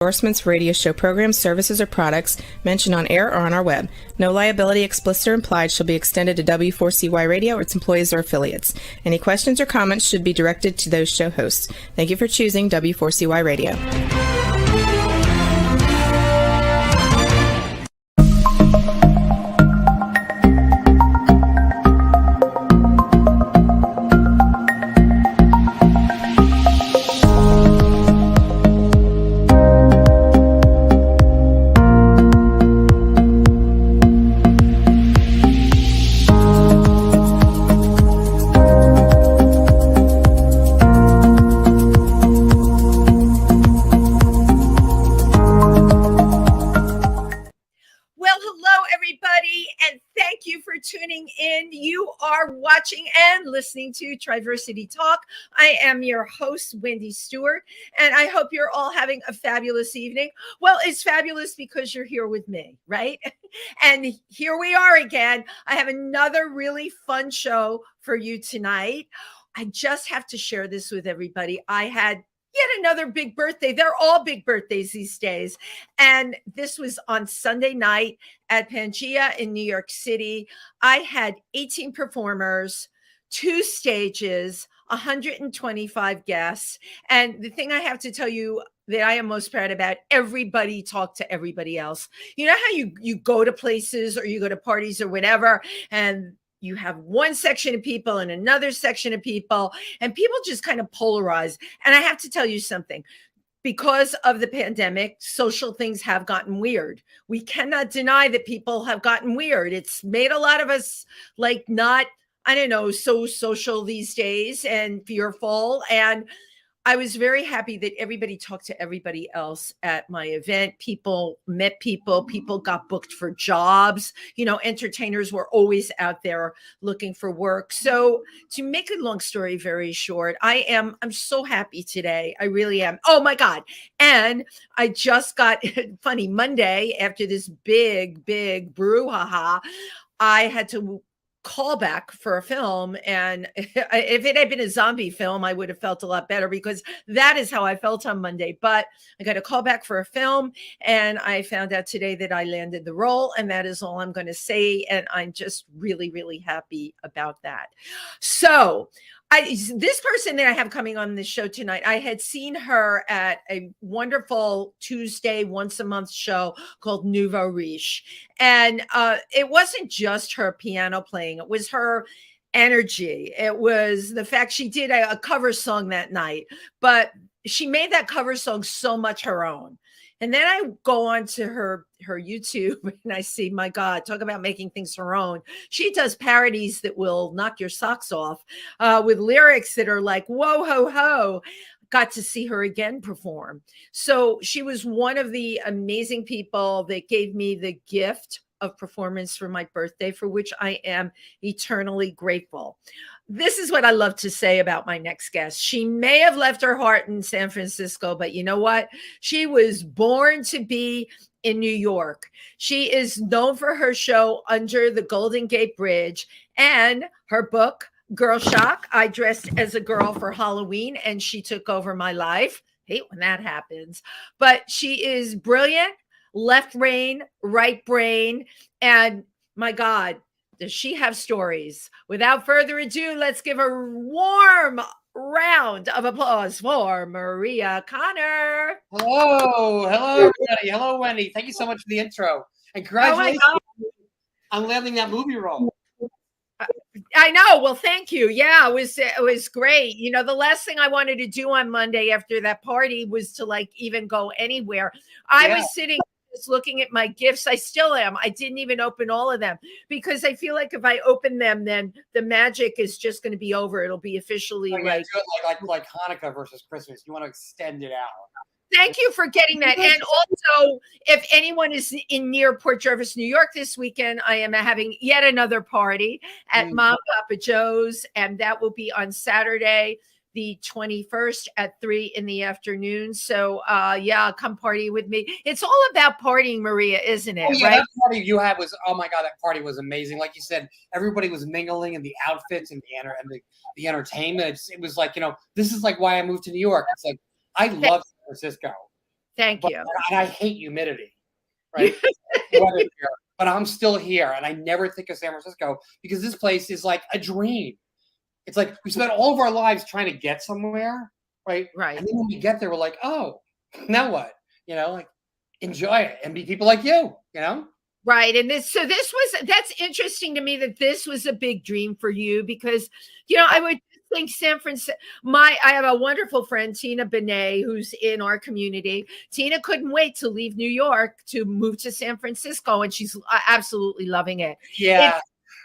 Endorsements, radio show programs, services, or products mentioned on air or on our web. No liability, explicit or implied, shall be extended to W4CY Radio or its employees or affiliates. Any questions or comments should be directed to those show hosts. Thank you for choosing W4CY Radio. Tuning in. You are watching and listening to Triversity Talk. I am your host, Wendy Stewart, and I hope you're all having a fabulous evening. Well, it's fabulous because you're here with me, right? And here we are again. I have another really fun show for you tonight. I just have to share this with everybody. I had yet another big birthday. They're all big birthdays these days. And this was on Sunday night at Pangea in New York City. I had 18 performers, 2 stages, 125 guests. And the thing I have to tell you that I am most proud about, everybody talked to everybody else. You know how you go to places or you go to parties or whatever, and you have one section of people and another section of people, and people just kind of polarize. And I have to tell you something. Because of the pandemic, social things have gotten weird. We cannot deny that people have gotten weird. It's made a lot of us like not, I don't know, so social these days and fearful. And I was very happy that everybody talked to everybody else at my event. People met people, people got booked for jobs. You know, entertainers were always out there looking for work. So to make a long story very short, I'm so happy today. I really am. Oh my God. And I just got funny Monday after this big brouhaha. I had to call back for a film, and if it had been a zombie film, I would have felt a lot better, because that is how I felt on Monday. But I got a call back for a film, and I found out today that I landed the role, and that is all I'm going to say. And I'm just really happy about that. So this person that I have coming on this show tonight, I had seen her at a wonderful Tuesday, once a month show called Nouveau Riche. And it wasn't just her piano playing. It was her energy. It was the fact she did a cover song that night, but she made that cover song so much her own. And then I go on to her YouTube and I see, my God, talk about making things her own. She does parodies that will knock your socks off with lyrics that are like, whoa, ho, ho. Got to see her again perform. So she was one of the amazing people that gave me the gift of performance for my birthday, for which I am eternally grateful. This is what I love to say about my next guest. She may have left her heart in San Francisco, but you know what? She was born to be in New York. She is known for her show Under the Golden Gate Bridge and her book, Girl Shock. I dressed as a girl for Halloween and she took over my life. Hate when that happens. But she is brilliant, left brain, right brain, and my God, does she have stories? Without further ado, let's give a warm round of applause for Maria Konner. Hello, everybody. Hello, Wendy. Thank you so much for the intro. And congratulations on landing that movie role. I know. Well, thank you. Yeah, it was great. You know, the last thing I wanted to do on Monday after that party was to like even go anywhere. I was sitting looking at my gifts. I still am. I didn't even open all of them because I feel like if I open them, then the magic is just going to be over. It'll be officially like Hanukkah versus Christmas. You want to extend it out. Thank you for getting that. And also, if anyone is in near Port Jervis, New York this weekend, I am having yet another party at Mom Papa Joe's, and that will be on Saturday, the 21st at 3 p.m. So yeah, come party with me. It's all about partying, Maria, isn't it? Oh, yeah, right? That party you had was, oh my God, that party was amazing. Like you said, everybody was mingling in the outfits and the entertainment. It was like, you know, this is like why I moved to New York. It's like, I love San Francisco Thank you. And I hate humidity, right? Weather here, but I'm still here, and I never think of San Francisco because this place is like a dream. It's like we spent all of our lives trying to get somewhere, right? Right. And then when we get there, we're like, oh, now what? Like enjoy it and be people like you, Right. And that's interesting to me that this was a big dream for you because, I would think San Francisco, I have a wonderful friend, Tina Benet, who's in our community. Tina couldn't wait to leave New York to move to San Francisco, and she's absolutely loving it. Yeah.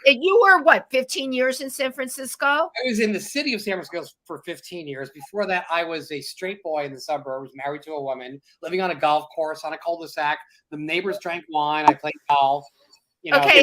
You were what, 15 years in San Francisco? I was in the city of San Francisco for 15 years. Before that, I was a straight boy in the suburbs, married to a woman, living on a golf course on a cul-de-sac. The neighbors drank wine. I played golf. Okay.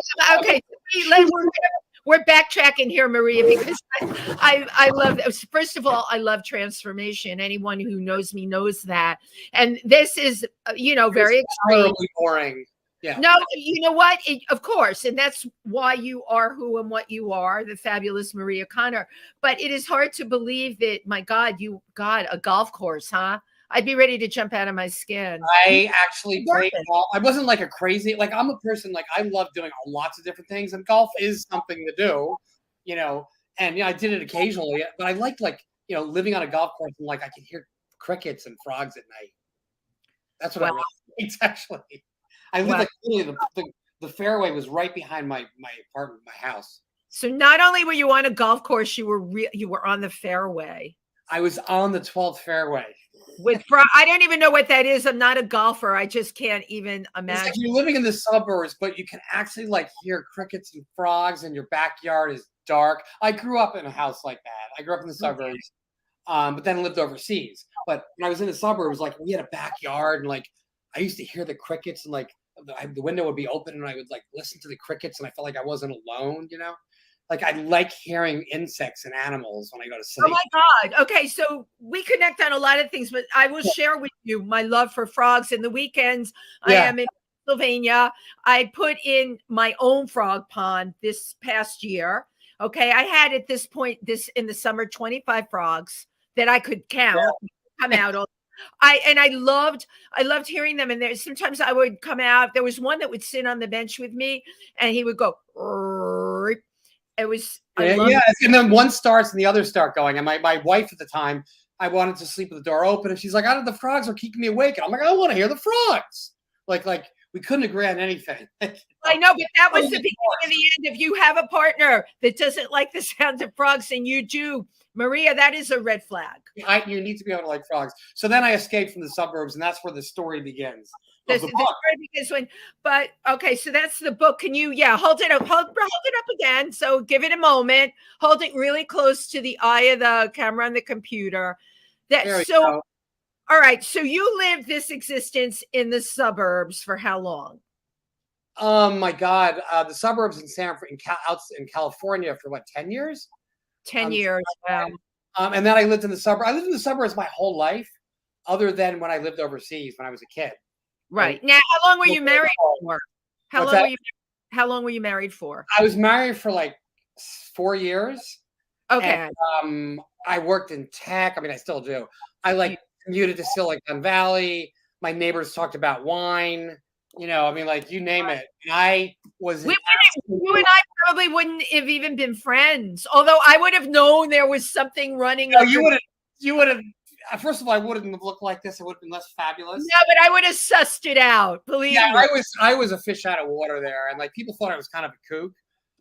We're backtracking here, Maria, because I love, first of all, I love transformation. Anyone who knows me knows that. And this is, very extreme. Boring. Yeah. No, you know what? Of course. And that's why you are who and what you are, the fabulous Maria Konner. But it is hard to believe that, my God, you got a golf course, huh? I'd be ready to jump out of my skin. I actually played golf. I wasn't like a crazy, I'm a person, I love doing lots of different things. And golf is something to do, and I did it occasionally. But I liked living on a golf course and I could hear crickets and frogs at night. That's what I really liked, actually. I lived literally the fairway was right behind my apartment, my house. So not only were you on a golf course, you were on the fairway. I was on the 12th fairway. I don't even know what that is. I'm not a golfer. I just can't even imagine. You're living in the suburbs, but you can actually hear crickets and frogs, and your backyard is dark. I grew up in a house like that. I grew up in the suburbs, but then lived overseas. But when I was in the suburbs, we had a backyard, and I used to hear the crickets, and the window would be open, and I would listen to the crickets, and I felt like I wasn't alone, I like hearing insects and animals when I go to sleep. Oh my God. Okay. So we connect on a lot of things, but I will share with you my love for frogs. And the weekends I am in Pennsylvania. I put in my own frog pond this past year. Okay. I had at this point, in the summer, 25 frogs that I could count, come out. I loved hearing them. And sometimes I would come out. There was one that would sit on the bench with me and he would go, it was, and then one starts and the others start going. And my wife at the time, I wanted to sleep with the door open, and she's like, "The frogs are keeping me awake." And I'm like, "I want to hear the frogs." We couldn't agree on anything. I know, but that was the beginning and the end. If you have a partner that doesn't like the sound of frogs, and you do, Maria, that is a red flag. You need to be able to like frogs. So then I escaped from the suburbs, and that's where the story begins. The story begins okay, so that's the book. Can you, hold it up again. So give it a moment. Hold it really close to the eye of the camera on the computer. All right. So you lived this existence in the suburbs for how long? Oh my God, the suburbs in California for 10 years? 10 years. Wow. And then I lived in the suburbs. I lived in the suburbs my whole life, other than when I lived overseas when I was a kid. Right. Now, how long were you married for? How long were you married for? I was married for 4 years. Okay. And, I worked in tech. I mean, I still do. I commuted to Silicon Valley. My neighbors talked about wine. You name it. And I was. You and I probably wouldn't have even been friends. Although I would have known there was something running. No, you would have. First of all, I wouldn't have looked like this. It would have been less fabulous. No, but I would have sussed it out. Believe me. I was a fish out of water there, and people thought I was kind of a kook.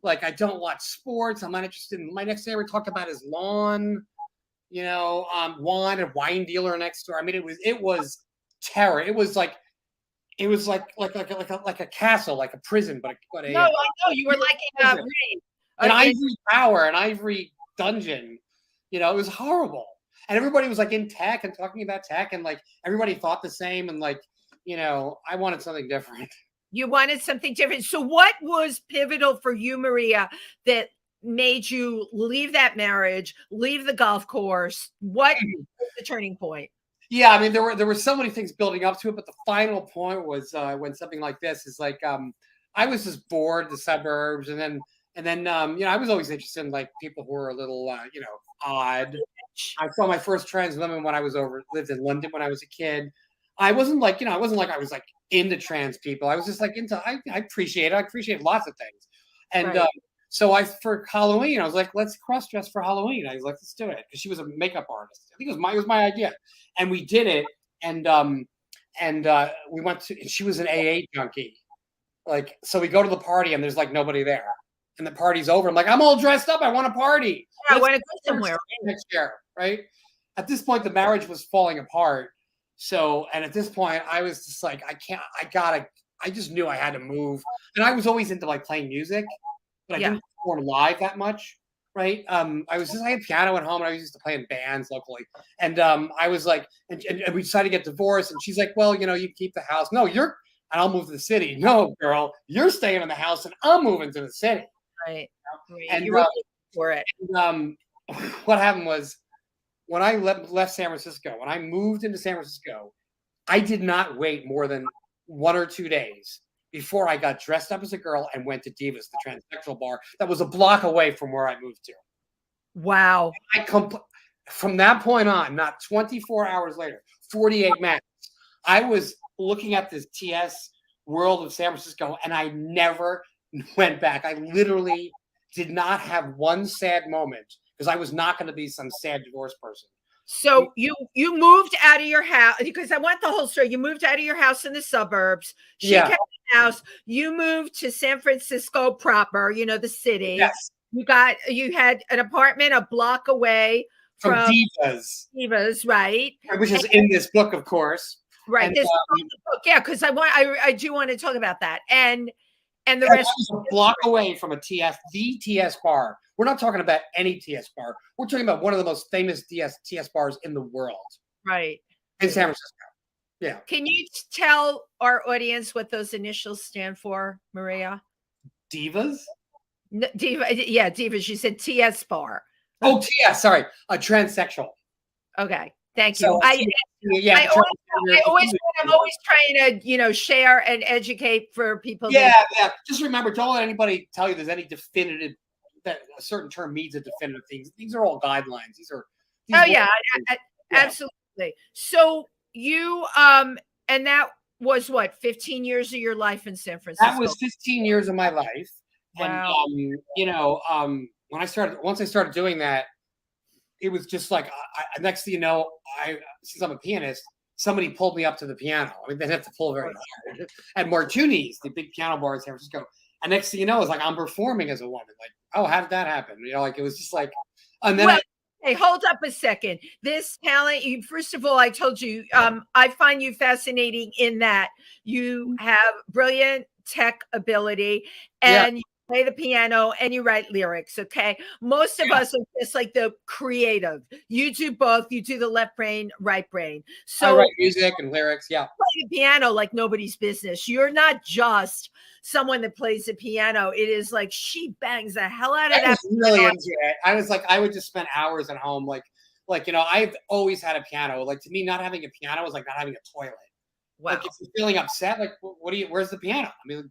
I don't watch sports. I'm not interested in. My next neighbor talked about his lawn. Wine, a wine dealer next door. I mean, it was terror. It was like a castle, like a prison, but no, I know you were in an ivory tower, an ivory dungeon. It was horrible. And everybody was in tech and talking about tech, and everybody thought the same. And I wanted something different. You wanted something different. So what was pivotal for you, Maria, that made you leave that marriage, leave the golf course? What was the turning point? Yeah, I mean, there were so many things building up to it, but the final point was when something like this is I was just bored the suburbs, and then I was always interested in people who were a little odd. I saw my first trans women when I lived in London when I was a kid. I wasn't like, I wasn't like I was like into trans people. I was just like I appreciate lots of things. And Right. so for Halloween, I was like, let's cross dress for Halloween. I was like, let's do it. Because she was a makeup artist. I think it was my idea. And we did it. And we went to, she was an AA junkie. Like, so we go to the party and there's like nobody there. And the party's over. I'm like, I'm all dressed up. I want to party. Yeah, I want to go somewhere. Next year, right? At this point, the marriage was falling apart. So, and at this point, I was just like, I just knew I had to move. And I was always into like playing music, but I didn't perform live that much, right? I had piano at home and I used to play in bands locally. And I was like, and we decided to get divorced. And she's like, well, you keep the house. No, and I'll move to the city. No, girl, you're staying in the house and I'm moving to the city. Right. And you were for it. And, what happened was, when I left San Francisco, when I moved into San Francisco, I did not wait more than 1 or 2 days before I got dressed up as a girl and went to Divas, the transsexual bar that was a block away from where I moved to. Wow. From that point on, not 24 hours later, 48 minutes, I was looking at this TS world of San Francisco and I never went back. I literally did not have one sad moment because I was not going to be some sad divorced person. So you moved out of your house, because I want the whole story. You moved out of your house in the suburbs. She kept the house. You moved to San Francisco proper, the city. Yes. You had an apartment a block away from Divas. Divas, right? Which is in this book, of course. Right. And, This book, yeah, because I do want to talk about that. And the rest was a block away from the TS bar. We're not talking about any TS bar. We're talking about one of the most famous TS bars in the world. Right. In San Francisco. Yeah. Can you tell our audience what those initials stand for, Maria? Divas? Diva. Yeah, Divas. You said TS bar. Oh, TS. Sorry. A transsexual. Okay. Thank you. So, I'm always trying to, share and educate for people. Yeah. Just remember, don't let anybody tell you there's any definitive, that a certain term means a definitive thing. These are all guidelines. Absolutely. So you, and that was what, 15 years of your life in San Francisco? That was 15 years of my life. Wow. And, once I started doing that, it was just like, next thing you know, since I'm a pianist, somebody pulled me up to the piano. I mean, they have to pull very hard. At Martuni's, the big piano bar in San Francisco. And next thing you know, it's like I'm performing as a woman. Like, oh, how did that happen? It was just like, and then hey, hold up a second. This talent, first of all, I told you, I find you fascinating in that you have brilliant tech ability and you play the piano and you write lyrics. Okay. Most of us are just like the creative. You do both. You do the left brain, right brain. So I write music and lyrics. Yeah. Play the piano like nobody's business. You're not just someone that plays the piano. It is like she bangs the hell out of that. I was really into it. I was like, I would just spend hours at home. Like, I've always had a piano. Like, to me, not having a piano was like not having a toilet. Wow. Like, if you're feeling upset, like, where's the piano? I mean,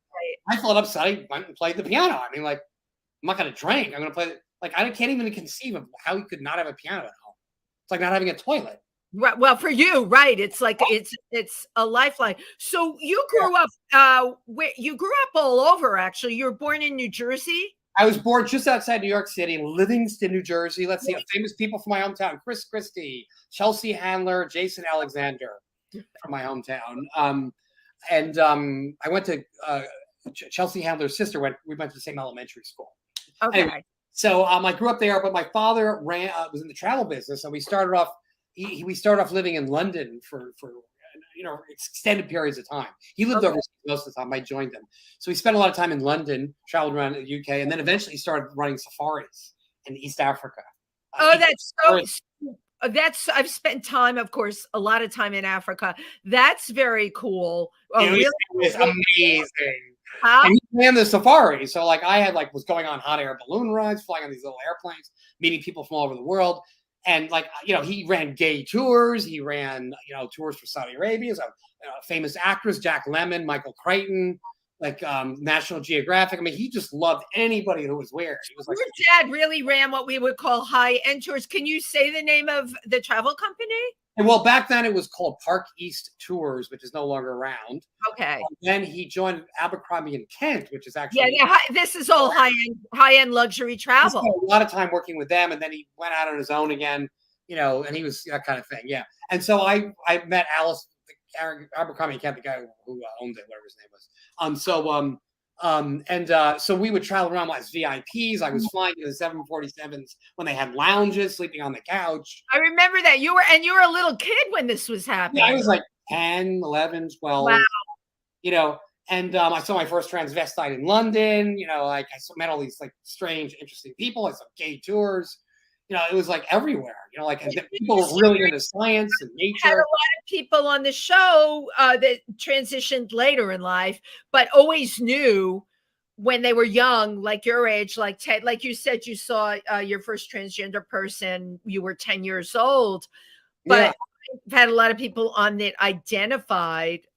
I felt upset. I went and played the piano. I mean, like, I'm not going to drink. I'm going to play. Like, I can't even conceive of how you could not have a piano at home. It's like not having a toilet. Right. Well, for you, right. It's like, it's a lifeline. So you grew up, you grew up all over, actually. You were born in New Jersey? I was born just outside New York City, in Livingston, New Jersey. Let's see, famous people from my hometown: Chris Christie, Chelsea Handler, Jason Alexander from my hometown. I went to Chelsea Handler's sister. We went to the same elementary school. Okay. Anyway, so I grew up there, but my father was in the travel business, and we started off. We started off living in London for extended periods of time. He lived overseas most of the time. I joined him, so we spent a lot of time in London, traveled around the UK, and then eventually started running safaris in East Africa. I've spent time, of course, a lot of time in Africa. That's very cool. It was amazing. And he ran the safari, so like I had was going on hot air balloon rides, flying on these little airplanes, meeting people from all over the world. And he ran gay tours. He ran, tours for Saudi Arabia. So, famous actors, Jack Lemmon, Michael Crichton, National Geographic. I mean, he just loved anybody who was weird. He was like, your dad really ran what we would call high-end tours. Can you say the name of the travel company? And well, back then it was called Park East Tours, which is no longer around. Okay. Then he joined Abercrombie and Kent, which is Yeah, actually this is all high-end luxury he travel. spent a lot of time working with them, and then he went out on his own again, and he was that kind of thing. Yeah. And so I met Alice Abercrombie and Kent, the guy who owned it, whatever his name was. So we would travel around as VIPs. I was flying in the 747s when they had lounges, sleeping on the couch. I remember that you were a little kid when this was happening. Yeah, I was like 10, 11, 12. Wow. And I saw my first transvestite in London. I met all these like strange, interesting people. I saw gay tours. It was like everywhere. And people were really into science and nature. Had a lot of people on the show that transitioned later in life, but always knew when they were young, like your age, like Ted, like you said, you saw your first transgender person, you were 10 years old, but I've had a lot of people on that identified,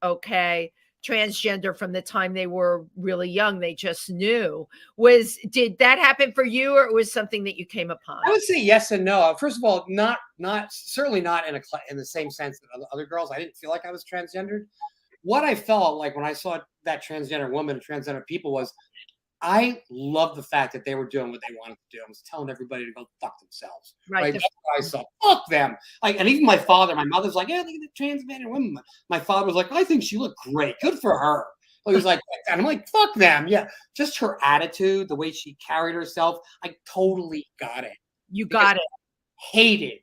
transgender from the time they were really young. They just knew. Did that happen for you, or it was something that you came upon? I would say yes and no. First of all, certainly not in the same sense that other girls. I didn't feel like I was transgendered. What I felt like when I saw that transgender woman and transgender people was, I love the fact that they were doing what they wanted to do. I was telling everybody to go fuck themselves. Right? That's what I saw. Fuck them. And even my mother's like, yeah, look at the transgender woman. My father was like, I think she looked great. Good for her. He was like, and I'm like, fuck them. Yeah. Just her attitude, the way she carried herself. I totally got it. You got it. Hated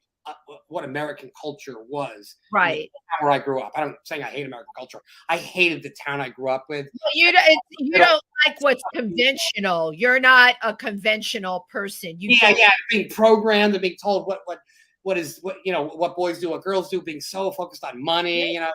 what American culture was. Right. Where I grew up. I'm saying I hate American culture. I hated the town I grew up with. You don't like what's conventional. You're not a conventional person. Being programmed and being told what boys do, what girls do, being so focused on money. It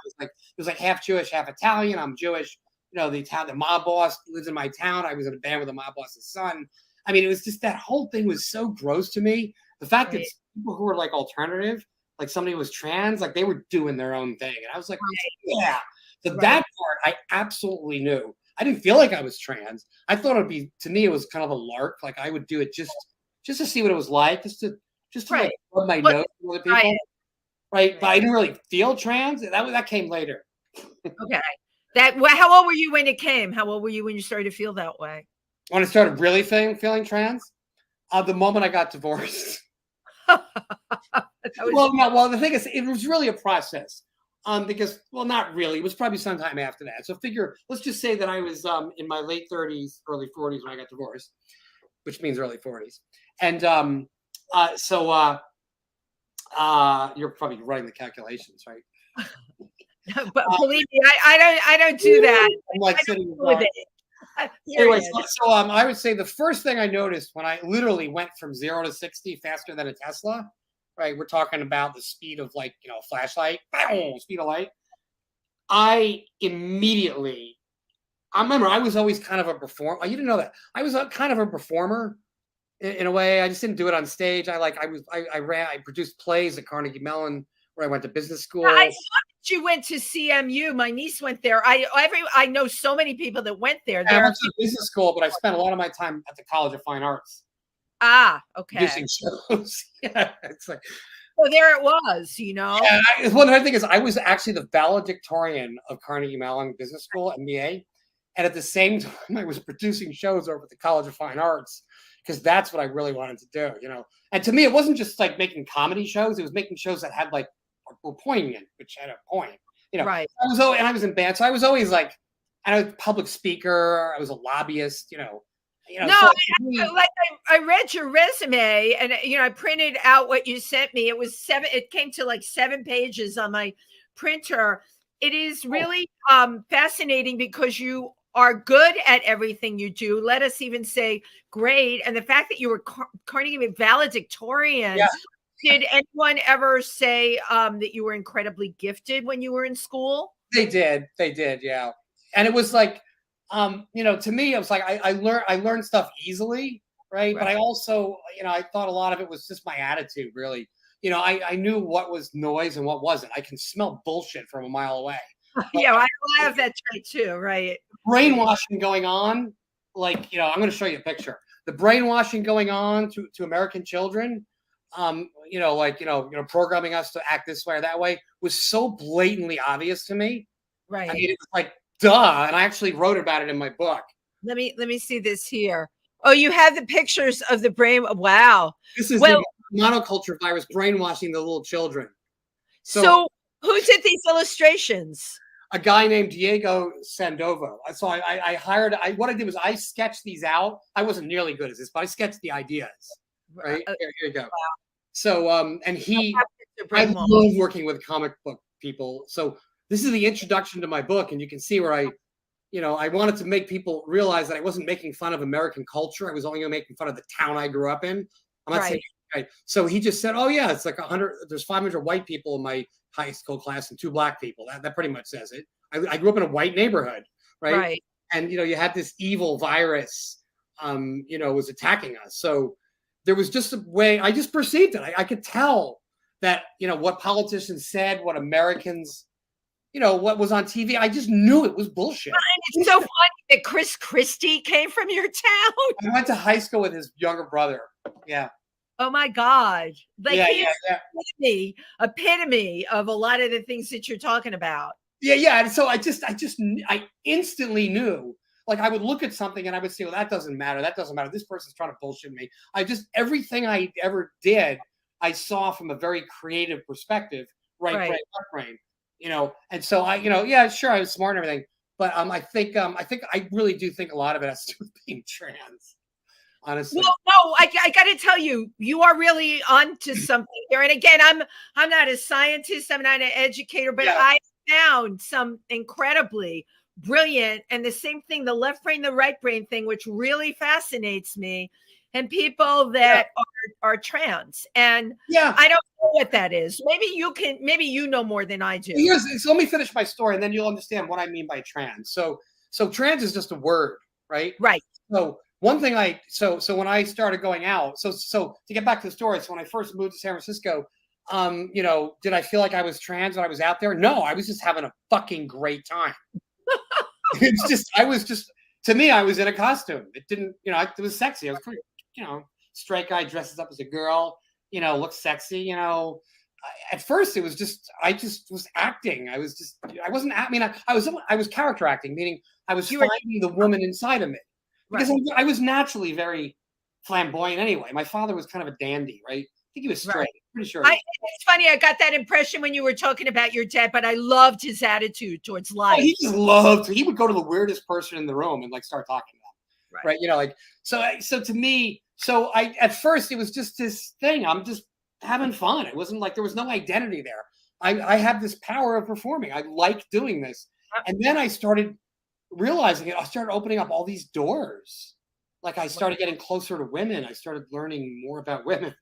was like half Jewish, half Italian. I'm Jewish. The mob boss lives in my town. I was in a band with the mob boss's son. I mean, it was just that whole thing was so gross to me. The fact that people who were like alternative, like somebody was trans, like they were doing their own thing. And I was like, yeah. So that part I absolutely knew. I didn't feel like I was trans. I thought to me, it was kind of a lark. Like I would do it just to see what it was like, just to like rub my nose with other people. Right. But I didn't really feel trans. That came later. Okay. How old were you when it came? How old were you when you started to feel that way? When I started really feeling trans? The moment I got divorced. The thing is, it was really a process. Because, not really. It was probably sometime after that. So let's just say that I was in my late 30s, early 40s when I got divorced, which means early 40s. And you're probably running the calculations, right? But believe me, I don't do that. I'm like sitting with it. Anyway, so I would say the first thing I noticed when I literally went from 0 to 60 faster than a Tesla, right? We're talking about the speed of a flashlight, speed of light. I remember I was always kind of a performer. You didn't know that. I was kind of a performer in a way. I just didn't do it on stage. I produced plays at Carnegie Mellon where I went to business school. I saw that you went to CMU. My niece went there. I know so many people that went there. I went to business school, but I spent a lot of my time at the College of Fine Arts. Okay. Producing shows. Yeah, it's like. Well, there it was, Yeah, the other thing is, I was actually the valedictorian of Carnegie Mellon Business School, MBA, and at the same time, I was producing shows over at the College of Fine Arts because that's what I really wanted to do, And to me, it wasn't just like making comedy shows; it was making shows that had were poignant, which had a point, Right. I was in band, so I was always I was a public speaker. I was a lobbyist, I read your resume and I printed out what you sent me. It came to 7 pages on my printer. It is really fascinating because you are good at everything you do. Let us even say great. And the fact that you were Carnegie valedictorian. Yeah. Did anyone ever say that you were incredibly gifted when you were in school? They did, yeah. And it was to me, it was like I learned stuff easily, right? But I also, I thought a lot of it was just my attitude, really. I knew what was noise and what wasn't. I can smell bullshit from a mile away. Yeah, I have that trait too, right? Brainwashing going on, I'm going to show you a picture. The brainwashing going on to American children programming us to act this way or that way was so blatantly obvious to me. Right. I mean, it was like, duh. And I actually wrote about it in my book. Let me see this here. Oh, you have the pictures of the brain. Wow. This is the monoculture virus brainwashing the little children. So who did these illustrations? A guy named Diego Sandoval. So I hired. What I did was I sketched these out. I wasn't nearly good at this, but I sketched the ideas. Right here you go. Wow. So and I love working with comic book people. So this is the introduction to my book, and you can see where I wanted to make people realize that I wasn't making fun of American culture. I was only making fun of the town I grew up in. I'm not saying. Right. So he just said, "Oh yeah, it's like 100. There's 500 white people in my high school class and 2 black people." That pretty much says it. I grew up in a white neighborhood, right? And you had this evil virus, was attacking us. So there was just a way. I just perceived it. I could tell that what politicians said, what Americans, what was on TV. I just knew it was bullshit. It's so funny that Chris Christie came from your town. I went to high school with his younger brother. Yeah. Oh my God. Like epitome of a lot of the things that you're talking about. Yeah. And so I instantly knew, like I would look at something and I would say, well, that doesn't matter. That doesn't matter. This person's trying to bullshit me. Everything I ever did, I saw from a very creative perspective, right brain, left brain, and so sure, I was smart and everything, but I really do think a lot of it has to do with being trans. Honestly. Well, no, I got to tell you, you are really onto something here. And again, I'm not a scientist, I'm not an educator, but I found some incredibly brilliant, and the same thing, the left brain, the right brain thing, which really fascinates me, and people that are trans. And I don't know what that is. Maybe you know more than I do. So let me finish my story, and then you'll understand what I mean by trans. So trans is just a word, right? Right. So one thing so when I started going out, so to get back to the story, so when I first moved to San Francisco, did I feel like I was trans when I was out there? No, I was just having a fucking great time. To me, I was in a costume. It didn't, it was sexy. I was pretty, straight guy dresses up as a girl, looks sexy, At first, it was I just was acting. I wasn't. I was character acting, meaning I was finding the woman inside of me. Because I was naturally very flamboyant anyway. My father was kind of a dandy, right? I think he was straight. Pretty sure. It's funny. I got that impression when you were talking about your dad, but I loved his attitude towards life. He just loved. He would go to the weirdest person in the room and like start talking to them, right? So to me, at first it was just this thing. I'm just having fun. It wasn't like there was no identity there. I have this power of performing. I like doing this, and then I started realizing it. I started opening up all these doors. Like I started getting closer to women. I started learning more about women.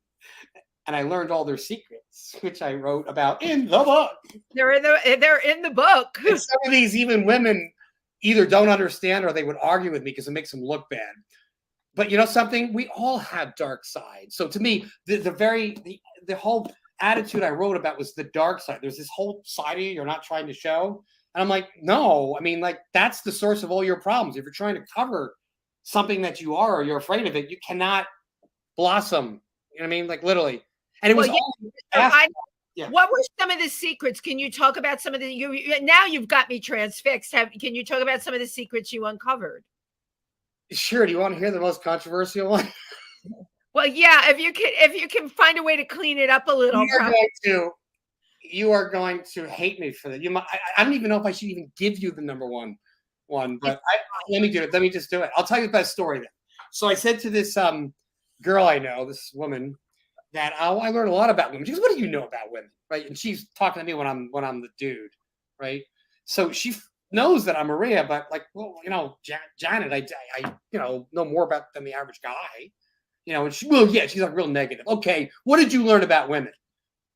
And I learned all their secrets, which I wrote about in the book. They're in the book. And some of these even women either don't understand or they would argue with me because it makes them look bad. But something, we all have dark sides. So to me, the whole attitude I wrote about was the dark side. There's this whole side of you you're not trying to show. And I'm like, no, I mean, like that's the source of all your problems. If you're trying to cover something that you are or you're afraid of it, you cannot blossom. You know what I mean? Like literally. And it was what were some of the secrets? Can you talk about some of now you've got me transfixed. Can you talk about some of the secrets you uncovered? Sure. Do you want to hear the most controversial one? Well, yeah, if you can find a way to clean it up a little. You are going to hate me for that. I don't even know if I should even give you the number one, but let me do it. Let me just do it. I'll tell you the best story then. So I said to this girl I know, this woman, that I learned a lot about women. She goes, "What do you know about women?" Right? And she's talking to me when I'm the dude, right? So she knows that I'm Maria, but like, well, Janet, I know more about than the average guy, And she's like real negative. Okay, what did you learn about women?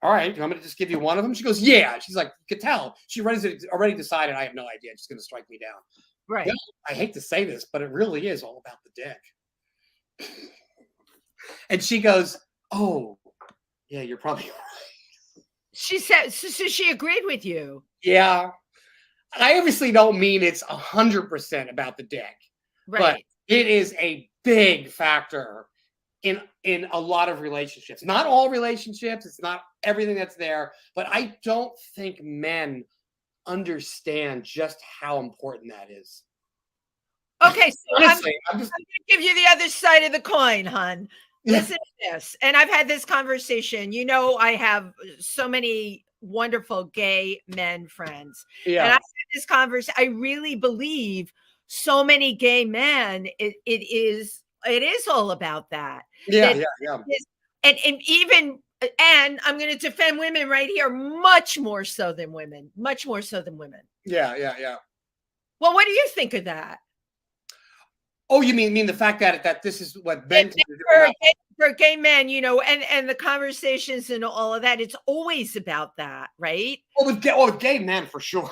All right, you want me to just give you one of them? She goes, yeah. She's like, you could tell. She already decided I have no idea. She's going to strike me down. Right. I hate to say this, but it really is all about the dick. And she goes, oh, yeah, you're probably right. She said, so she agreed with you. Yeah. I obviously don't mean it's 100% about the dick. Right. But it is a big factor in a lot of relationships. Not all relationships. It's not everything that's there. But I don't think men understand just how important that is. Okay, so Honestly, I'm going to give you the other side of the coin, hon. Listen to this. And I've had this conversation. You know, I have so many wonderful gay men friends. Yeah. And I've had this conversation. I really believe so many gay men, it is all about that. Yeah. And even, and I'm going to defend women right here, much more so than women. Yeah. Well, what do you think of that? Oh, you mean the fact that this is what men do for gay men, you know, and the conversations and all of that, it's always about that, right? Well, with gay men for sure.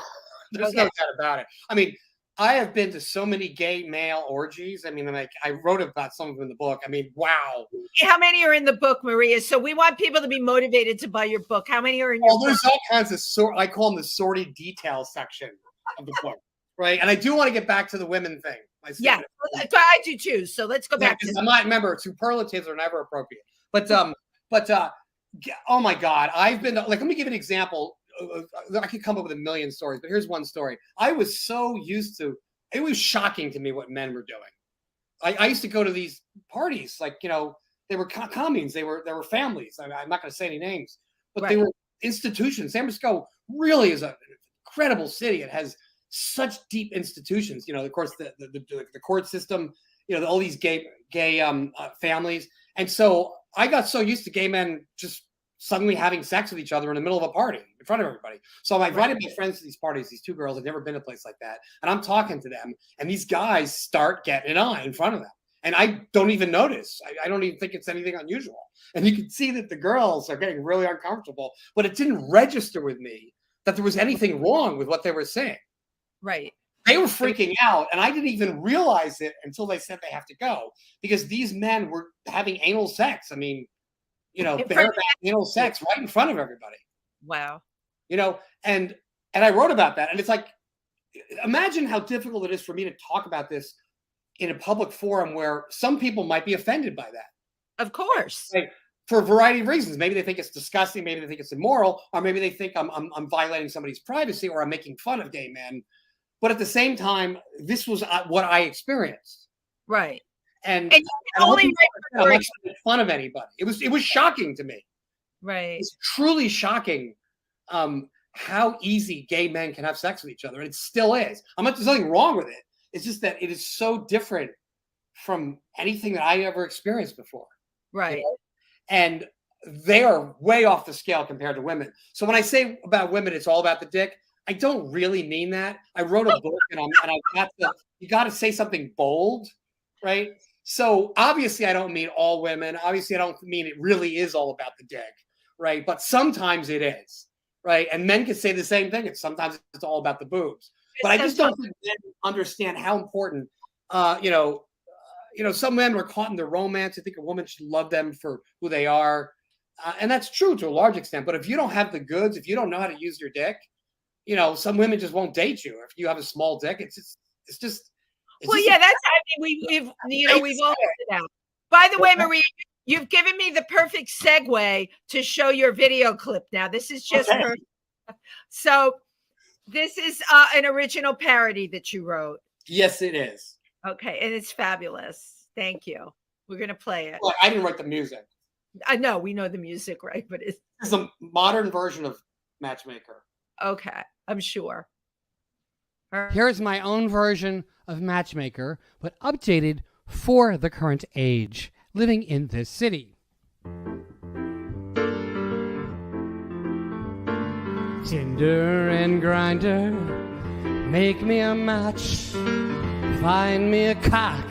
There's no doubt about it. I mean, I have been to so many gay male orgies. I mean, like I wrote about some of them in the book. I mean, wow. How many are in the book, Maria? So we want people to be motivated to buy your book. How many are in your book? There's all kinds of I call them the sordid detail section of the book, right? And I do want to get back to the women thing. Yeah, I do too. So let's go back to. I might remember superlatives are never appropriate, but oh my God, I've been like, let me give an example. I could come up with a million stories, but here's one story. I was so used to it was shocking to me what men were doing. I used to go to these parties, like, you know, they were communes, they were families. I'm not going to say any names, but they were institutions. San Francisco really is an incredible city. It has such deep institutions, you know, of course, the court system, you know, all these gay families. And so I got so used to gay men just suddenly having sex with each other in the middle of a party in front of everybody. So I invited my friends to these parties, these two girls had never been to a place like that. And I'm talking to them and these guys start getting it on in front of them. And I don't even notice. I don't even think it's anything unusual. And you can see that the girls are getting really uncomfortable, but it didn't register with me that there was anything wrong with what they were saying. Right. They were freaking out, and I didn't even realize it until they said they have to go, because these men were having anal sex. I mean, you know, bareback anal sex right in front of everybody. Wow. You know, and I wrote about that, and it's like, imagine how difficult it is for me to talk about this in a public forum where some people might be offended by that. Of course. Like, for a variety of reasons. Maybe they think it's disgusting, maybe they think it's immoral, or maybe they think I'm violating somebody's privacy, or I'm making fun of gay men. But at the same time, this was what I experienced. Right. And you can only I'm not making fun of anybody. It was shocking to me. Right. It's truly shocking how easy gay men can have sex with each other. And it still is. There's nothing wrong with it. It's just that it is so different from anything that I ever experienced before. Right. You know? And they are way off the scale compared to women. So when I say about women, it's all about the dick, I don't really mean that. I wrote a book you got to say something bold, right? So obviously I don't mean all women. Obviously I don't mean it really is all about the dick, right? But sometimes it is, right? And men can say the same thing. And sometimes it's all about the boobs. But I just don't think men understand how important, some men are caught in the romance. I think a woman should love them for who they are. And that's true to a large extent. But if you don't have the goods, if you don't know how to use your dick, you know, some women just won't date you. If you have a small dick, that's we've all said that. By the way, Maria, you've given me the perfect segue to show your video clip. Now, this is just perfect. So, this is an original parody that you wrote. Yes, it is. Okay, and it's fabulous. Thank you. We're gonna play it. Well, I didn't write the music. I know we know the music, right? But it's a modern version of Matchmaker. Okay, I'm sure. Here's my own version of Matchmaker, but updated for the current age, living in this city. Tinder and Grindr, make me a match. Find me a cock,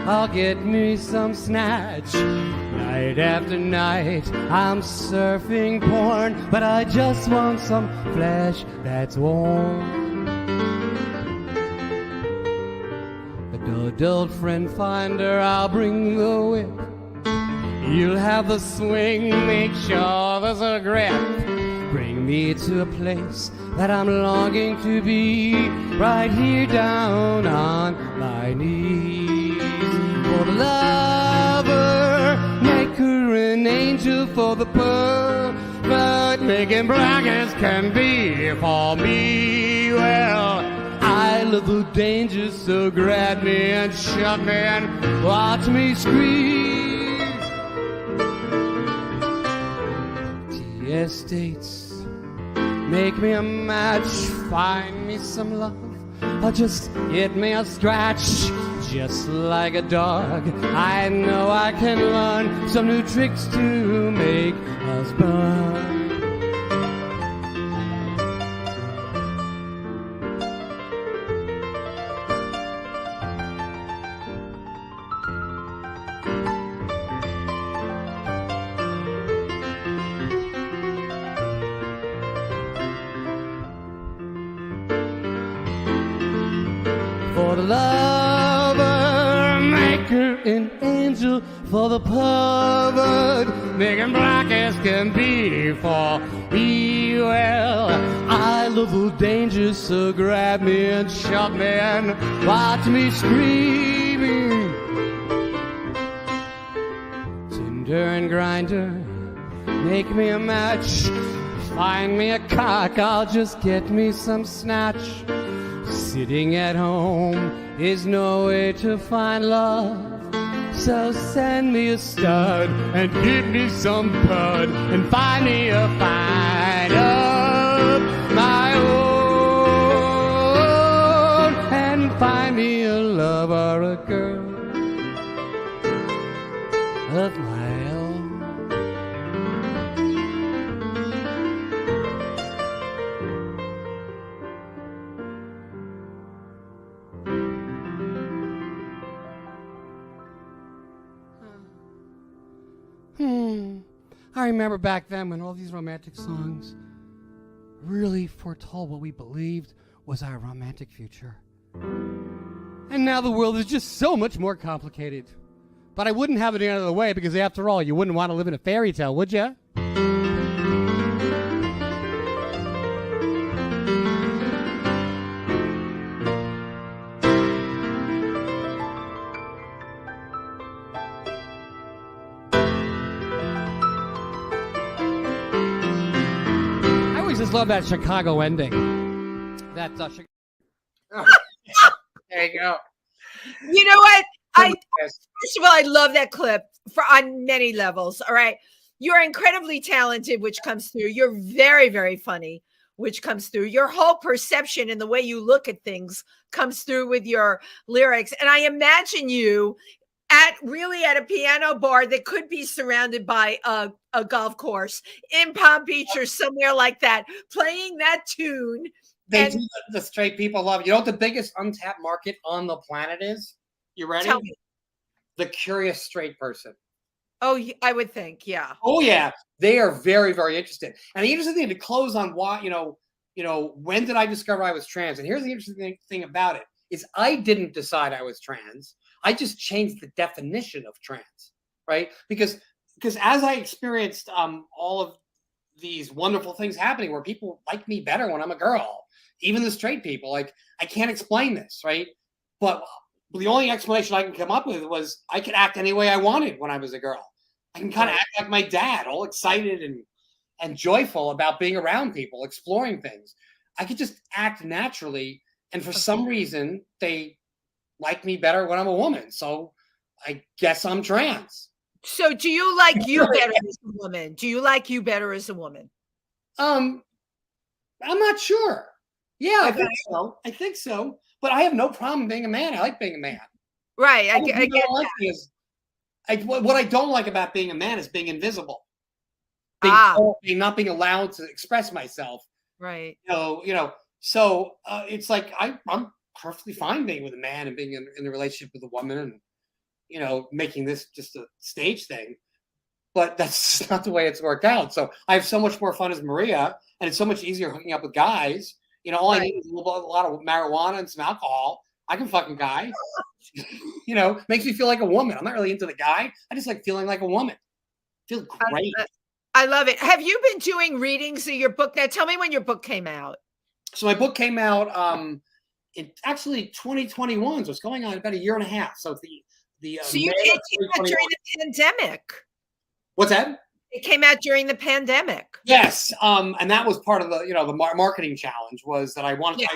I'll get me some snatch. Night after night, I'm surfing porn, but I just want some flesh that's warm. Adult friend finder, I'll bring the whip. You'll have the swing, make sure there's a grip. Bring me to a place that I'm longing to be, right here down on my knees. For the lover an angel for the pervert, making black as can be for me. Well, I love the danger, so grab me and shut me and watch me scream. The estates, make me a match, find me some love, or just hit me a scratch. Just like a dog, I know I can learn some new tricks to make us burn. For the lover, make her an angel. For the pervert, making black as can be for me. Well, I love the danger, so grab me and shut me and watch me screaming. Tinder and grinder, make me a match, find me a cock, I'll just get me some snatch. Sitting at home is no way to find love, so send me a stud and give me some bud and find me a find of my own, and find me a love or a girl of my own. I remember back then when all these romantic songs really foretold what we believed was our romantic future. And now the world is just so much more complicated. But I wouldn't have it any other way, because after all, you wouldn't want to live in a fairy tale, would you? I just love that Chicago ending. That There you go. You know what? First of all, I love that clip on many levels. All right. You're incredibly talented, which comes through. You're very, very funny, which comes through. Your whole perception and the way you look at things comes through with your lyrics. And I imagine you at a piano bar that could be surrounded by a golf course in Palm Beach or somewhere like that, playing that tune. They do, the straight people love it. You know what the biggest untapped market on the planet is? You ready? Tell me. The curious straight person. Oh, I would think, yeah. Oh, yeah. They are very, very interested. And the interesting thing to close on why, when did I discover I was trans? And here's the interesting thing about it is I didn't decide I was trans. I just changed the definition of trans, right? Because as I experienced all of these wonderful things happening where people like me better when I'm a girl, even the straight people, like, I can't explain this, right? But the only explanation I can come up with was I could act any way I wanted when I was a girl. I can kind of act like my dad, all excited and joyful about being around people, exploring things. I could just act naturally. And for some reason, they like me better when I'm a woman. So I guess I'm trans. So do you like you better as a woman? Do you like you better as a woman? I'm not sure. Yeah, I think so. But I have no problem being a man. I like being a man. Right. I get like what I don't like about being a man is being invisible. Not being allowed to express myself. Right. So it's like I'm perfectly fine being with a man and being in a relationship with a woman and, making this just a stage thing. But that's not the way it's worked out. So I have so much more fun as Maria, and it's so much easier hooking up with guys. All I need is a lot of marijuana and some alcohol. I can fucking guy. Makes me feel like a woman. I'm not really into the guy. I just like feeling like a woman. Feel great. I love it. Have you been doing readings of your book? Now tell me when your book came out. So my book came out in actually 2021. So it's going on about a year and a half. So it's the so you came out during the pandemic. What's that? It came out during the pandemic. Yes, and that was part of the the marketing challenge was that I wanted. Yeah.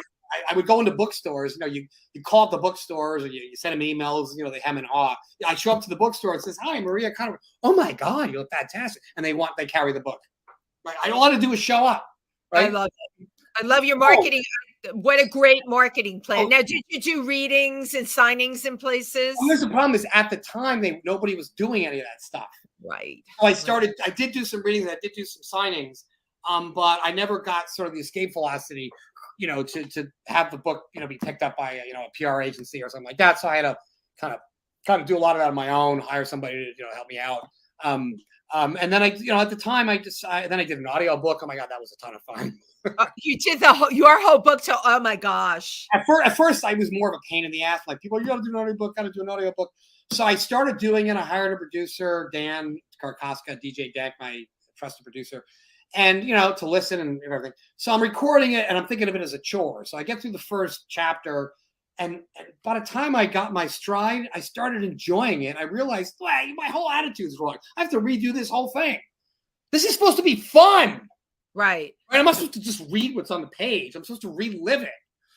I would go into bookstores. You call up the bookstores or you send them emails. They hem and haw. I show up to the bookstore and says, "Hi, Maria Konner." Oh my God, you look fantastic! And they carry the book. Right? I don't want to do is show up. Right? I love it. I love your marketing. What a great marketing plan. Now, did you do readings and signings in places? Well, here's the problem: is at the time nobody was doing any of that stuff. Right. So I started. I did do some readings. I did do some signings. But I never got sort of the escape velocity, to have the book, be picked up by a PR agency or something like that. So I had to kind of do a lot of that on my own, hire somebody to help me out. And then at the time then I did an audio book. Oh my God, that was a ton of fun. You did your whole book. Oh my gosh. At first I was more of a pain in the ass. Like people, you got to do an audio book, got to do an audio book. So I started doing it. I hired a producer, Dan Karkoska, DJ Deck, my trusted producer. And, to listen and everything. So I'm recording it and I'm thinking of it as a chore. So I get through the first chapter and by the time I got my stride, I started enjoying it. I realized, my whole attitude's wrong. I have to redo this whole thing. This is supposed to be fun. Right. I'm not supposed to just read what's on the page. I'm supposed to relive it.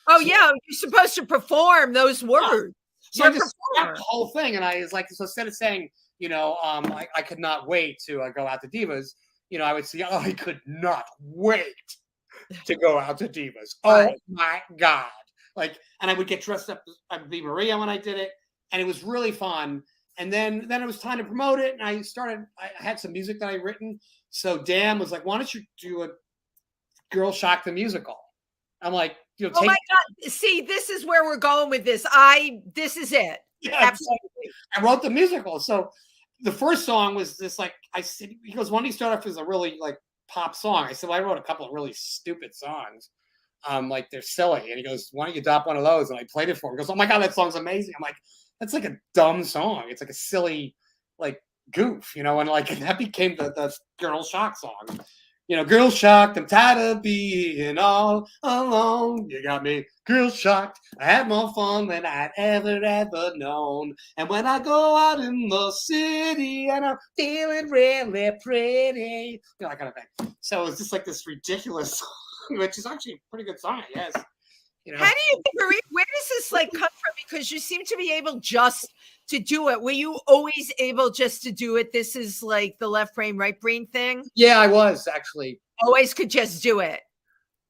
Oh, so, yeah. You're supposed to perform those words. So I just scrapped the whole thing. And I was like, so instead of saying, I could not wait to go out to Divas, I would say, I could not wait to go out to Divas. Oh my God. And I would get dressed up. I would be Maria when I did it. And it was really fun. And then it was time to promote it. And I had some music that I had written. So Dan was like, why don't you do a Girl Shock the Musical? I'm like, oh my God. See, this is where we're going with this. This is it. Yeah, absolutely. I wrote the musical. So the first song was this, I said, he goes, why don't you start off as a really pop song? I said, well, I wrote a couple of really stupid songs. They're silly. And he goes, why don't you adopt one of those? And I played it for him. He goes, oh my God, that song's amazing. I'm like, that's like a dumb song. It's like a silly, goof, and that became the Girl Shock song. Girl shocked, I'm tired of being all alone. You got me girl shocked. I had more fun than I'd ever known. And when I go out in the city and I'm feeling really pretty, that kind of thing. So it's just this ridiculous song, which is actually a pretty good song, I guess. How do you, Maria, where does this come from? Because you seem to be able just to do it. Were you always able just to do it? This is the left brain, right brain thing? Yeah, I was actually. Always could just do it.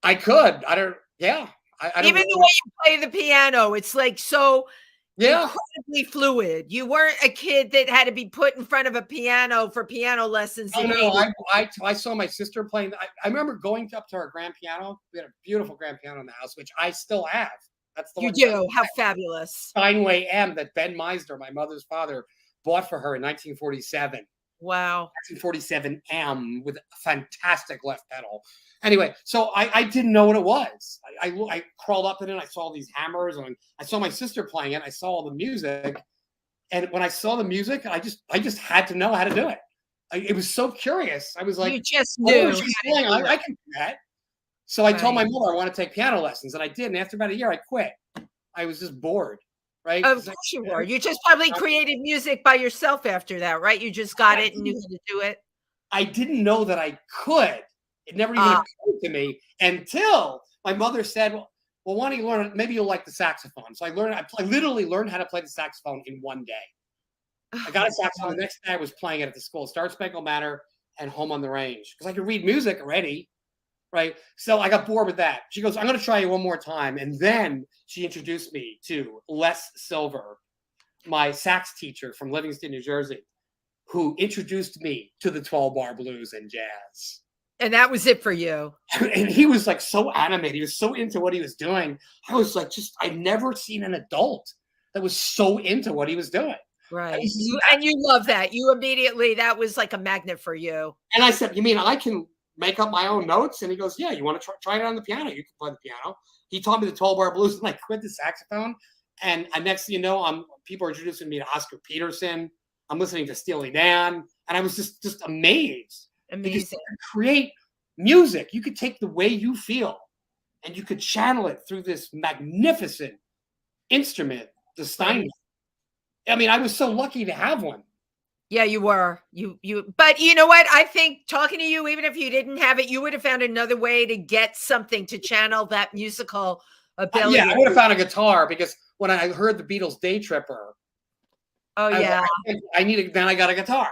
I could. I don't. Yeah. I don't Even the way you play the piano, it's so incredibly fluid. You weren't a kid that had to be put in front of a piano for piano lessons. Oh, no, I saw my sister playing. I remember going up to our grand piano. We had a beautiful grand piano in the house, which I still have. That's the one. You do? How fabulous. Steinway M that Ben Meisner, my mother's father, bought for her in 1947. Wow. 1947 M with a fantastic left pedal. Anyway, so I didn't know what it was. I crawled up in it. I saw these hammers, and I saw my sister playing it. I saw all the music, and when I saw the music, I just had to know how to do it. It was so curious. I was like, you just knew. I can do that. So I told my mother I want to take piano lessons, and I did. And after about a year, I quit. I was just bored. Right? Of course you were. You just probably created music by yourself after that, right? You just got it and knew how to do it. I didn't know that I could. It never even occurred to me until my mother said, well, why don't you learn it? Maybe you'll like the saxophone. So I literally learned how to play the saxophone in one day. I got a saxophone. The next day I was playing it at the school, Star Spangled Banner and Home on the Range, because I could read music already. Right. So I got bored with that. She goes, I'm going to try you one more time. And then she introduced me to Les Silver, my sax teacher from Livingston, New Jersey, who introduced me to the 12-bar blues and jazz. And that was it for you. And he was so animated. He was so into what he was doing. I was I'd never seen an adult that was so into what he was doing. Right. And you love that. You immediately, that was like a magnet for you. And I said, you mean I can make up my own notes? And he goes, yeah, you want to try it on the piano? You can play the piano. He taught me the 12-bar blues, and I quit the saxophone. And next thing you know, people are introducing me to Oscar Peterson. I'm listening to Steely Dan. And I was just amazed. Amazing. Create music. You could take the way you feel and you could channel it through this Yeah, you were. But you know what? I think talking to you, even if you didn't have it, you would have found another way to get something to channel that musical ability. Yeah, I would have found a guitar because when I heard the Beatles' Day Tripper, Oh, yeah. I needed. Then I got a guitar.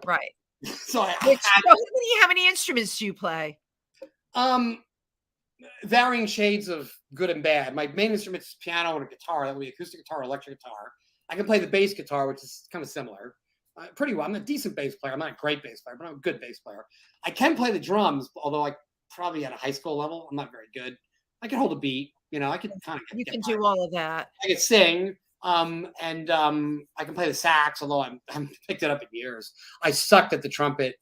Right. So How many instruments do you play? Varying shades of good and bad. My main instruments is piano and a guitar. That would be acoustic guitar, electric guitar. I can play the bass guitar, which is kind of similar. Pretty well. I'm a decent bass player. I'm not a great bass player, but I'm a good bass player. I can play the drums, although I probably at a high school level, I'm not very good. I can hold a beat. I can kind of. You can do all of that. I can sing. I can play the sax, although I haven't picked it up in years. I sucked at the trumpet.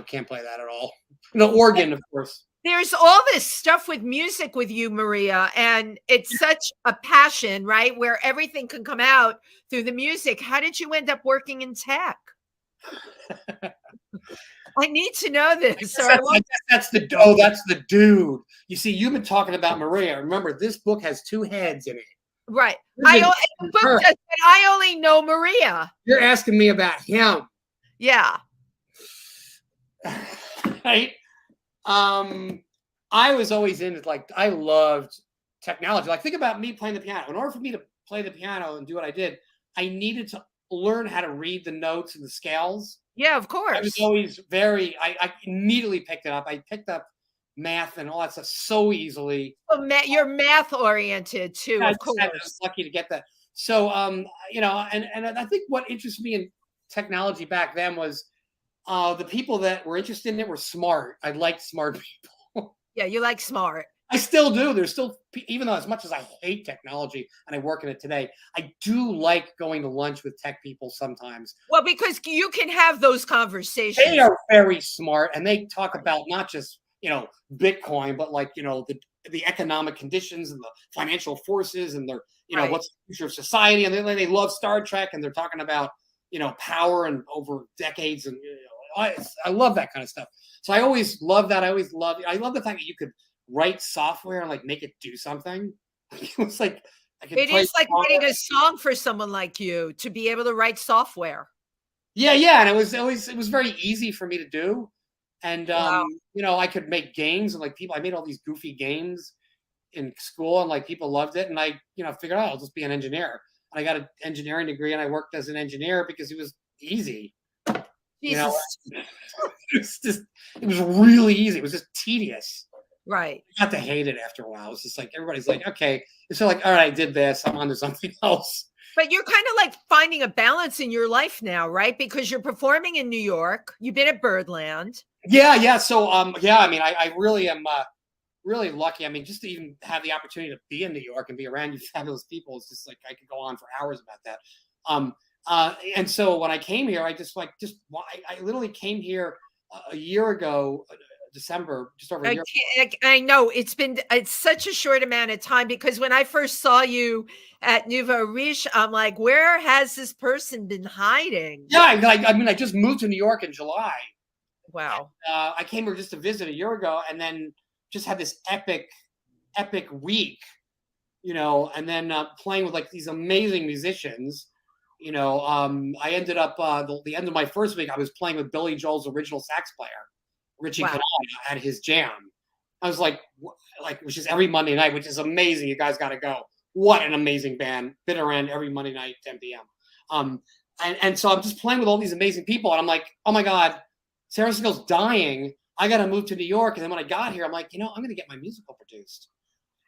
Can't play that at all. Organ, of course. There's all this stuff with music with you, Maria, and it's such a passion, right? Where everything can come out through the music. How did you end up working in tech? I need to know this. That's the dude. You see, you've been talking about Maria. Remember, this book has two heads in it. Right. I only know Maria. You're asking me about him. Yeah. Right. I was always into I loved technology. Think about me playing the piano. In order for me to play the piano and do what I did, I needed to learn how to read the notes and the scales. Yeah, of course. I was always I immediately picked it up. I picked up math and all that stuff so easily. Oh, you're math oriented too, of course. I was lucky to get that. So, and I think what interested me in technology back then was the people that were interested in it were smart. I liked smart people. Yeah, you like smart. I still do. There's still, even though as much as I hate technology and I work in it today, I do like going to lunch with tech people sometimes. Well, because you can have those conversations. They are very smart, and they talk about not just Bitcoin, but the economic conditions and the financial forces, and their what's the future of society, and they love Star Trek, and they're talking about power and over decades, and I love that kind of stuff. So I always love that. I love the fact that you could write software and make it do something. It was like it is like writing a song for someone like you to be able to write software. Yeah, and it was very easy for me to do, and wow. I could make games and I made all these goofy games in school and people loved it, and I figured out I'll just be an engineer. And I got an engineering degree and I worked as an engineer because it was easy. Jesus. It was really easy. It was just tedious. Right. I got to hate it after a while. It was just everybody's okay. It's all right, I did this. I'm on to something else. But you're kind of finding a balance in your life now, right? Because you're performing in New York. You've been at Birdland. Yeah. So, I really am really lucky. Just to even have the opportunity to be in New York and be around you fabulous people, it's just I could go on for hours about that. And so when I came here, I literally came here a year ago, December, just over a year. I know it's such a short amount of time, because when I first saw you at Nouveau Riche, I'm like, where has this person been hiding? Yeah, I just moved to New York in July. Wow. And, I came here just to visit a year ago, and then just had this epic week, and then playing with these amazing musicians. I ended up the end of my first week, I was playing with Billy Joel's original sax player, Richie Canada, at his jam. I was which is every Monday night, which is amazing. You guys got to go. What an amazing band. Bitter End every Monday night, 10 p.m. And so I'm just playing with all these amazing people, and I'm like, oh my God, Sarah Sigel's dying. I got to move to New York. And then when I got here, I'm like, I'm going to get my musical produced.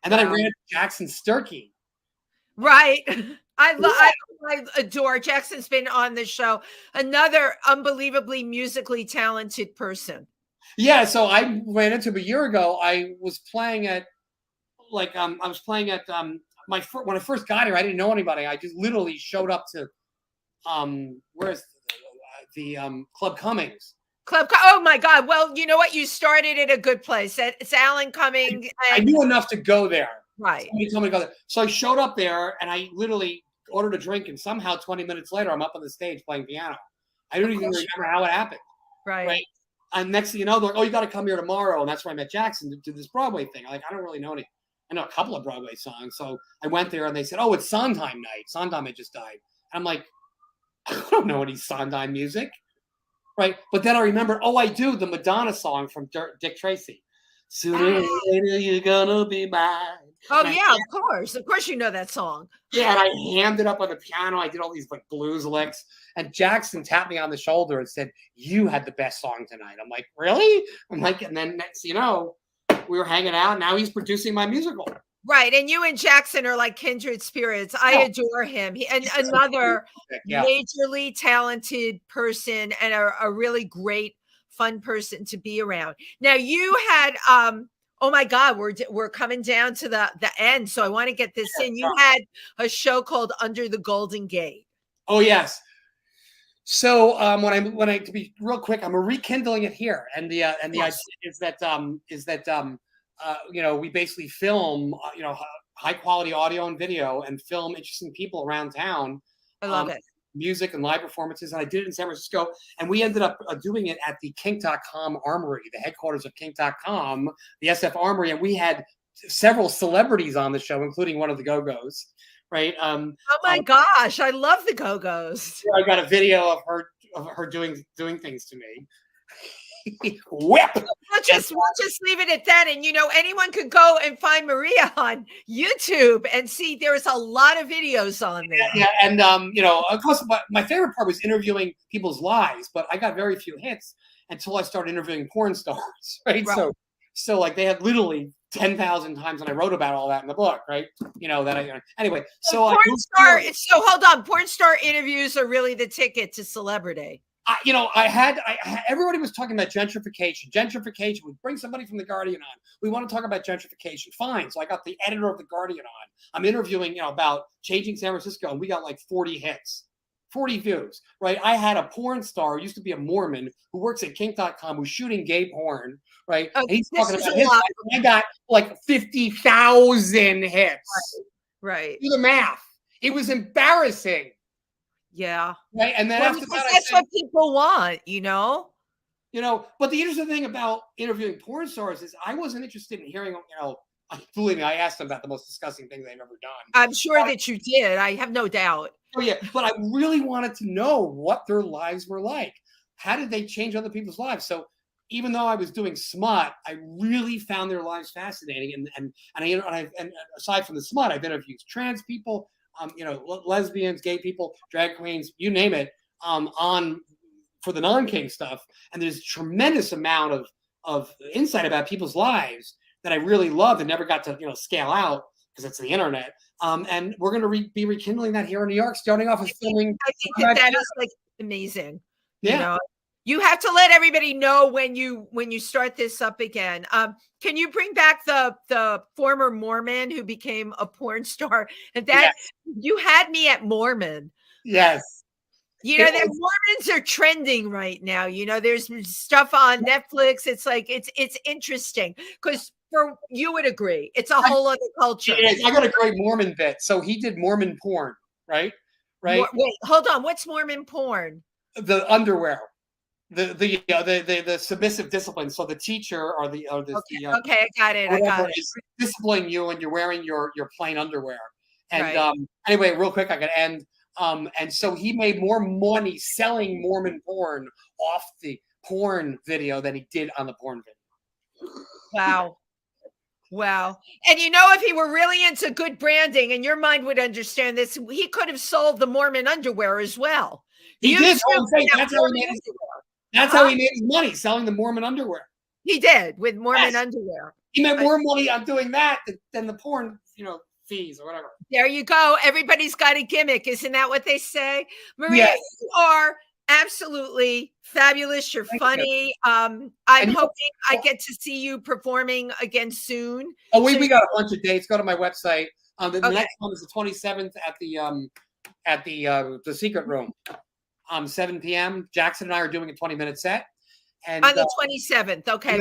And then I ran into Jackson Sturkey. Right. I adore Jackson's been on the show. Another unbelievably musically talented person. Yeah. So I ran into him a year ago. I was playing at when I first got here, I didn't know anybody. I just literally showed up to where's the Club Cummings. Oh my God. Well, you know what? You started at a good place. It's Alan Cumming. I knew enough to go there. Right. Somebody told me to go there. So I showed up there and I literally ordered a drink, and somehow 20 minutes later, I'm up on the stage playing piano. I don't even remember how it happened. Right. And next thing you know, they're like, oh, you got to come here tomorrow. And that's where I met Jackson to do this Broadway thing. I don't really know any. I know a couple of Broadway songs. So I went there and they said, oh, it's Sondheim night. Sondheim had just died. And I'm like, I don't know any Sondheim music, right? But then I remembered, oh, I do, the Madonna song from Dick Tracy. Sooner or later, you're gonna be mine. Oh, yeah, of course. Of course you know that song. Yeah, and I hammed it up on the piano. I did all these like blues licks. And Jackson tapped me on the shoulder and said, "You had the best song tonight." I'm like, "Really?" I'm like, and then next, you know, we were hanging out. Now he's producing my musical. Right. And you and Jackson are like kindred spirits. I adore him. And another majorly talented person and a really great, fun person to be around. Now you had, oh my God, we're coming down to the end. So I want to get this in. You had a show called Under the Golden Gate. Oh, yes. So when I to be real quick, I'm rekindling it here. And the idea is that you know, we basically film, you know, high quality audio and video and film interesting people around town. I love it. Music and live performances. And I did it in San Francisco. And we ended up doing it at the Kink.com Armory, the headquarters of Kink.com, the SF Armory. And we had several celebrities on the show, including one of the Go-Go's. Right. Oh my gosh. I love the Go-Go's. I got a video of her doing things to me. Whip. We'll just leave it at that. And, you know, anyone could go and find Maria on YouTube and see there's a lot of videos on there. Yeah. And, you know, of course, my favorite part was interviewing people's lives, but I got very few hits until I started interviewing porn stars. Right. So like they had literally 10,000 times, and I wrote about all that in the book. Right. You know, anyway. So hold on. Porn star interviews are really the ticket to celebrity. You know, everybody was talking about gentrification. Gentrification. We bring somebody from the Guardian on. We want to talk about gentrification. Fine. So I got the editor of the Guardian on. I'm interviewing, you know, about changing San Francisco, and we got like 40 hits, 40 views. Right. I had a porn star, used to be a Mormon, who works at Kink.com, who's shooting gay porn. Right. And he's talking about his life. I got like 50,000 hits. Right. Do the math. It was embarrassing. Yeah. Right. And then after that, that's what people want, you know? You know, but the interesting thing about interviewing porn stars is I wasn't interested in hearing, you know, believe me, I asked them about the most disgusting thing they've ever done. I'm sure that you did. I have no doubt. Oh, yeah. But I really wanted to know what their lives were like. How did they change other people's lives? So even though I was doing smut, I really found their lives fascinating. And aside from the smut, I've interviewed trans people, you know, lesbians, gay people, drag queens, you name it, on for the non-kink stuff. And there's a tremendous amount of insight about people's lives that I really loved and never got to, you know, scale out because it's the internet. And we're going to be rekindling that here in New York, starting off with filming. I think that is like amazing. Yeah. You know? You have to let everybody know when you start this up again. Can you bring back the former Mormon who became a porn star? And that you had me at Mormon. Yes. You know, the Mormons are trending right now. You know, there's stuff on Netflix. It's like it's interesting because you would agree, it's a whole other culture. I got a great Mormon bit. So he did Mormon porn, right? Right. Wait, hold on. What's Mormon porn? The underwear. The submissive discipline. So the teacher or the okay, I got it. Is disciplining you and you're wearing your plain underwear. And anyway, real quick, I got to end. And so he made more money selling Mormon porn off the porn video than he did on the porn video. Wow. And you know, if he were really into good branding, and your mind would understand this, he could have sold the Mormon underwear as well. He did. That's how he made his money, selling the Mormon underwear. He did, with Mormon underwear. He made more money on doing that than the porn, you know, fees or whatever. There you go. Everybody's got a gimmick. Isn't that what they say? Maria, you are absolutely fabulous. You're funny. I'm hoping I get to see you performing again soon. Oh, we got a bunch of dates. Go to my website. The next one is the 27th at the Secret Room. 7 p.m. Jackson and I are doing a 20-minute set. And on the 27th. Okay.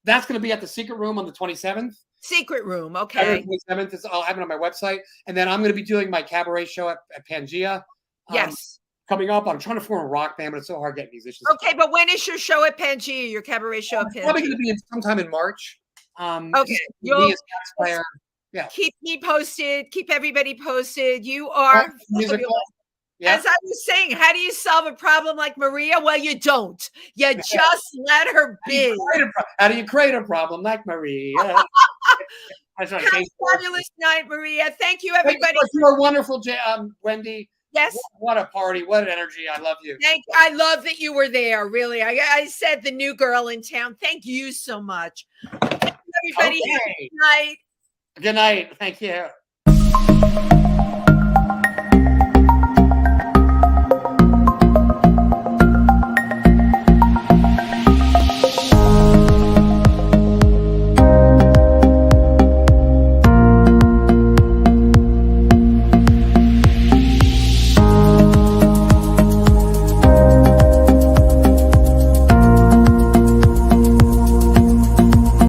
That's going to be at the Secret Room on the 27th. Secret Room. Okay. 27th I'll have it on my website. And then I'm going to be doing my cabaret show at Pangea. Yes. Coming up. I'm trying to form a rock band, but it's so hard getting musicians. Okay. But when is your show at Pangea, your cabaret show at Pangea? Probably going to be sometime in March. Okay. Yeah. Keep me posted. Keep everybody posted. You are musical. Yeah. As I was saying, how do you solve a problem like Maria? Well, you don't. You just let her be. How do you create a problem like Maria? That's Have a fabulous night, Maria. Thank you, everybody. You are wonderful, Wendy. Yes. What a party. What an energy. I love you. Thank you. I love that you were there, really. I said the new girl in town. Thank you so much. Thank you, everybody. Okay. Good night. Good night. Thank you.